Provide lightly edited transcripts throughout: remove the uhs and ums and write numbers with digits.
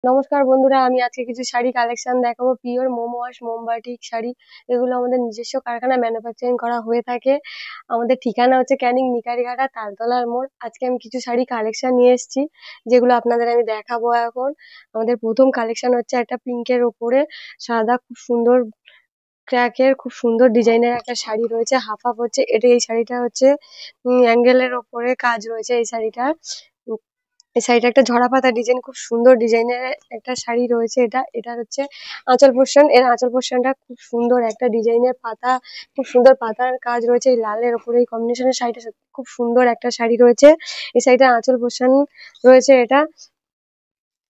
নমস্কার বন্ধুরা, আমি আজকে কিছু শাড়ি কালেকশন দেখাবো। পিওর মোমওয়াশ মোমবাটিক শাড়ি, এগুলো আমাদের নিজস্ব কারখানায় ম্যানুফ্যাকচারিং করা হয়ে থাকে। আমাদের ঠিকানা হচ্ছে ক্যানিং নিকারিঘাটা তালতলার মোড়। আজকে আমি কিছু শাড়ি কালেকশন নিয়ে এসেছি, যেগুলো আপনাদের আমি দেখাবো এখন। আমাদের প্রথম কালেকশন হচ্ছে একটা পিঙ্কের ওপরে সাদা খুব সুন্দর ক্র্যাকের খুব সুন্দর ডিজাইনের একটা শাড়ি রয়েছে। হাফ হাফ হচ্ছে এটা, এই শাড়িটা হচ্ছে অ্যাঙ্গেলের ওপরে কাজ রয়েছে এই শাড়িটার। এই শাড়িটা একটা ঝরা পাতা ডিজাইন, খুব সুন্দর ডিজাইনের একটা শাড়ি রয়েছে। এটার হচ্ছে আঁচল পোর্শন, এর আঁচল পোর্শনটা খুব সুন্দর একটা ডিজাইনের পাতা, খুব সুন্দর পাতার কাজ রয়েছে এই লালের ওপরে। এই কম্বিনেশনের শাড়িটা সত্যি খুব সুন্দর একটা শাড়ি রয়েছে। এই শাড়িটার আঁচল পোর্শন রয়েছে এটা।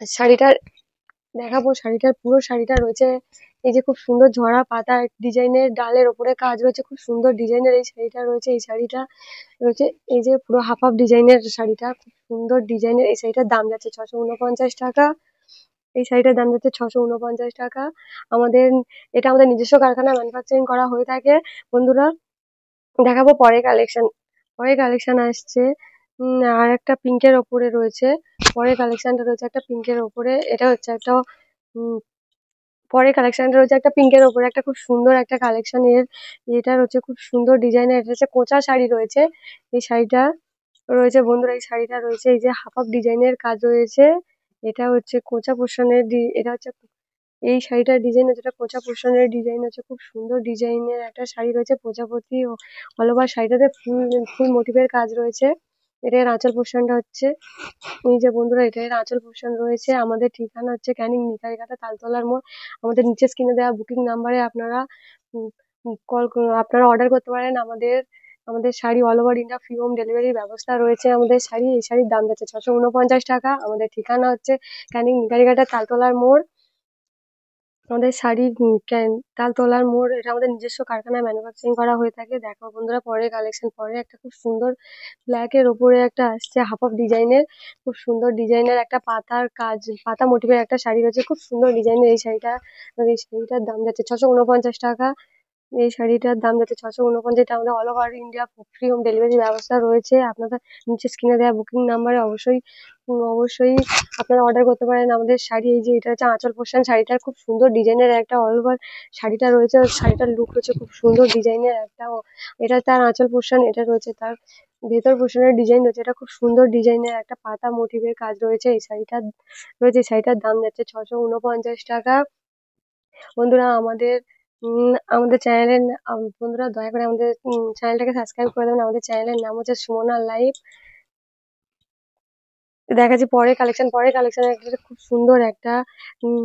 শাড়িটার দেখাবো, শাড়িটার পুরো শাড়িটা রয়েছে এই যে খুব সুন্দর ঝরা পাতা ডিজাইনের, ডালের ওপরে কাজ রয়েছে, খুব সুন্দর ডিজাইনের এই শাড়িটা রয়েছে। এই শাড়িটা রয়েছে এই যে পুরো হাফ হাফ ডিজাইনের শাড়িটা, খুব সুন্দর ডিজাইনের। এই শাড়িটার দাম যাচ্ছে 649 টাকা। এই শাড়িটার দাম যাচ্ছে 649 টাকা। আমাদের এটা আমাদের নিজস্ব কারখানায় ম্যানুফ্যাকচারিং করা হয়ে থাকে। বন্ধুরা, দেখাবো পরের কালেকশন। পরের কালেকশন আসছে আর একটা পিঙ্কের ওপরে রয়েছে। পরের কালেকশনটা রয়েছে একটা পিঙ্কের ওপরে, এটা হচ্ছে একটা উম পরের কালেকশনটা রয়েছে একটা পিঙ্কের ওপরে, একটা খুব সুন্দর একটা কালেকশন। এটা হচ্ছে খুব সুন্দর ডিজাইনের, এটা হচ্ছে কোঁচা শাড়ি রয়েছে। এই শাড়িটা রয়েছে বন্ধুরা, এই শাড়িটা রয়েছে এই যে হাফ হাফ ডিজাইনের কাজ রয়েছে। এটা হচ্ছে কোঁচা পোর্শনের এটা হচ্ছে এই শাড়িটার ডিজাইন হচ্ছে, এটা কোঁচা পোর্শনের ডিজাইন হচ্ছে, খুব সুন্দর ডিজাইনের একটা শাড়ি রয়েছে। প্রজাপতি ও অল ওভার শাড়িটাতে ফুল ফুল মোটিভের কাজ রয়েছে। এটার আঁচল পোর্শনটা হচ্ছে এই যে বন্ধুরা, এটার আঁচল পোর্শন রয়েছে। আমাদের ঠিকানা হচ্ছে ক্যানিং নিকারিঘাটা তালতলার মোড়। আমাদের নিচে স্ক্রিনে দেওয়া বুকিং নাম্বারে আপনারা আপনারা অর্ডার করতে পারেন। আমাদের আমাদের sari all over India free home ডেলিভারির ব্যবস্থা রয়েছে। আমাদের শাড়ি, এই শাড়ির দাম যাচ্ছে 649 টাকা। আমাদের ঠিকানা হচ্ছে ক্যানিং নিকারিঘাটা তালতলার মোড়। আমাদের শাড়ি তালতলার মোড়, এটা আমাদের নিজস্ব কারখানায় ম্যানুফ্যাকচারিং করা হয়ে থাকে। দেখো বন্ধুরা, পরের কালেকশন। পরে একটা খুব সুন্দর ব্ল্যাক এর ওপরে একটা আসছে হাফ হাফ ডিজাইনের, খুব সুন্দর ডিজাইনের একটা পাতার কাজ, পাতা মোটিভের একটা শাড়ি রয়েছে, খুব সুন্দর ডিজাইনের এই শাড়িটা। এই শাড়িটার দাম যাচ্ছে 649 টাকা। এই শাড়িটার দাম যাচ্ছে 649। এটা আমাদের all over India free home delivery ব্যবস্থা রয়েছে। আপনারা নিচে স্ক্রিনে দেওয়া বুকিং নাম্বারে অবশ্যই আপনারা অর্ডার করতে পারেন আমাদের শাড়ি। এই যে এটা হচ্ছে আঁচল পোর্শন, শাড়িটার খুব সুন্দর ডিজাইনের একটা অল ওভার শাড়িটা রয়েছে। শাড়িটার লুক হচ্ছে খুব সুন্দর ডিজাইনের একটা এটা তার আঁচল পোর্শন, এটা রয়েছে তার ভেতর পোর্শনের ডিজাইন রয়েছে। এটা খুব সুন্দর ডিজাইনের একটা পাতা মোটিভের কাজ রয়েছে এই শাড়িটার রয়েছে। এই শাড়িটার দাম যাচ্ছে 649 টাকা। বন্ধুরা, আমাদের চ্যানেলের বন্ধুরা দয়া করে আমাদের চ্যানেলটাকে সাবস্ক্রাইব করে দেবেন। আমাদের চ্যানেলের নাম হচ্ছে সুমনা লাইভ। দেখাচ্ছি পরের কালেকশন। পরের কালেকশন একটা খুব সুন্দর একটা উম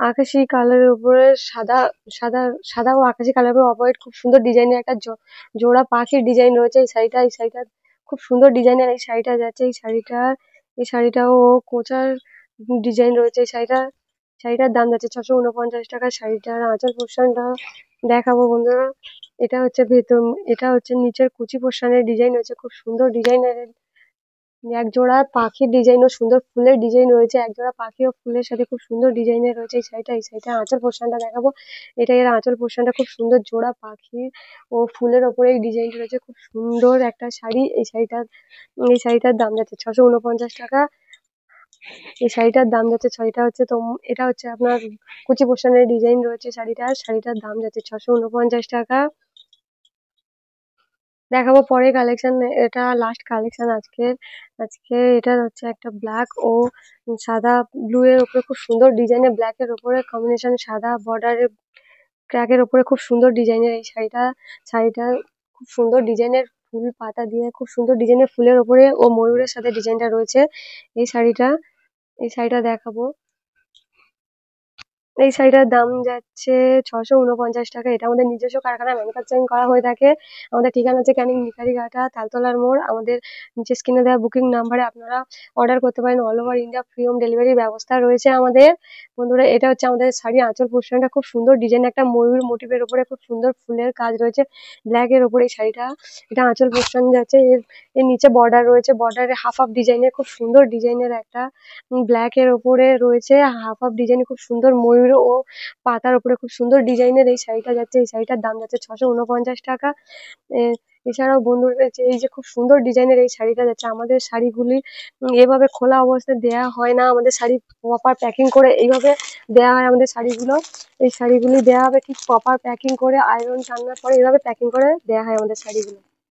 আকাশি কালারের উপরে সাদা সাদা সাদা ও আকাশি কালারের অপোজিট খুব সুন্দর ডিজাইনের একটা জোড়া পাখির ডিজাইন রয়েছে এই শাড়িটা খুব সুন্দর ডিজাইনের এই শাড়িটা যাচ্ছে। এই শাড়িটাও কোঁচার ডিজাইন রয়েছে। শাড়িটার দাম যাচ্ছে 649 টাকা। শাড়িটার আঁচল পোর্শনটা দেখাবো বন্ধুরা। এটা হচ্ছে নিচের কুচি পোর্শনের ডিজাইন হচ্ছে, খুব সুন্দর ডিজাইনের একজোড়া পাখির ডিজাইন ও সুন্দর ফুলের ডিজাইন রয়েছে। একজোড়া পাখি ও ফুলের সাথে খুব সুন্দর ডিজাইনের রয়েছে এই শাড়িটা আঁচল পোর্শনটা দেখাবো। এর আঁচল পোর্শনটা খুব সুন্দর, জোড়া পাখি ও ফুলের ওপরে এই ডিজাইনটা রয়েছে, খুব সুন্দর একটা শাড়ি। এই শাড়িটার দাম যাচ্ছে 649 টাকা। এই শাড়িটার দাম যাচ্ছে ছয়টা হচ্ছে তো এটা হচ্ছে আপনার কুচি পোর্শনের ডিজাইন রয়েছে শাড়িটার দাম যাচ্ছে 649 টাকা। দেখাবো পরের কালেকশন। এটা লাস্ট কালেকশন আজকে এটা হচ্ছে একটা ব্ল্যাক ও সাদা ব্লু এর উপরে খুব সুন্দর ডিজাইনের, ব্ল্যাক এর উপরে কম্বিনেশন সাদা বর্ডারের ক্র্যাকের উপরে খুব সুন্দর ডিজাইনের এই শাড়িটা খুব সুন্দর ডিজাইনের ফুল পাতা দিয়ে খুব সুন্দর ডিজাইনের ফুলের ওপরে ও ময়ূরের সাথে ডিজাইনটা রয়েছে। এই শাড়িটা এই শাড়িটা দেখাবো। এই শাড়িটার দাম যাচ্ছে 649 টাকা। এটা আমাদের নিজস্ব কারখানায় ম্যানুফ্যাকচারিং করা হয়ে থাকে। আমাদের ঠিকানা হচ্ছে ক্যানিং নিকারিঘাটা তালতলার মোড়। আমাদের নিচে স্ক্রিনে দেওয়া বুকিং নাম্বারে আপনারা অর্ডার করতে পারেন। All over India free home ডেলিভারির ব্যবস্থা রয়েছে আমাদের। বন্ধুরা, এটা হচ্ছে আমাদের শাড়ি আঁচল পোর্শনটা, খুব সুন্দর ডিজাইন একটা ময়ূর মোটিভের উপরে খুব সুন্দর ফুলের কাজ রয়েছে ব্ল্যাক এর উপরে এই শাড়িটা। এটা আঁচল পোর্শন যাচ্ছে, এর নিচে বর্ডার রয়েছে, বর্ডারে হাফ হাফ ডিজাইনের খুব সুন্দর ডিজাইনের একটা ব্ল্যাক এর ওপরে রয়েছে হাফ হাফ ডিজাইন, খুব সুন্দর ময়ূর ও পাতার উপরে খুব সুন্দর ডিজাইনের এই শাড়িটা যাচ্ছে। এই শাড়িটার দাম যাচ্ছে 649 টাকা। এছাড়াও বন্ধুদের যে এই যে খুব সুন্দর ডিজাইনের এই শাড়িটা যাচ্ছে, আমাদের শাড়িগুলি এভাবে খোলা অবস্থায় দেয়া হয় না, আমাদের শাড়ি প্রপার প্যাকিং করে এইভাবে দেয়া হয় আমাদের শাড়িগুলো। এই শাড়িগুলি দেয়া হবে ঠিক প্রপার প্যাকিং করে, আয়রন টানার পরে এইভাবে প্যাকিং করে দেয়া হয় আমাদের শাড়িগুলো।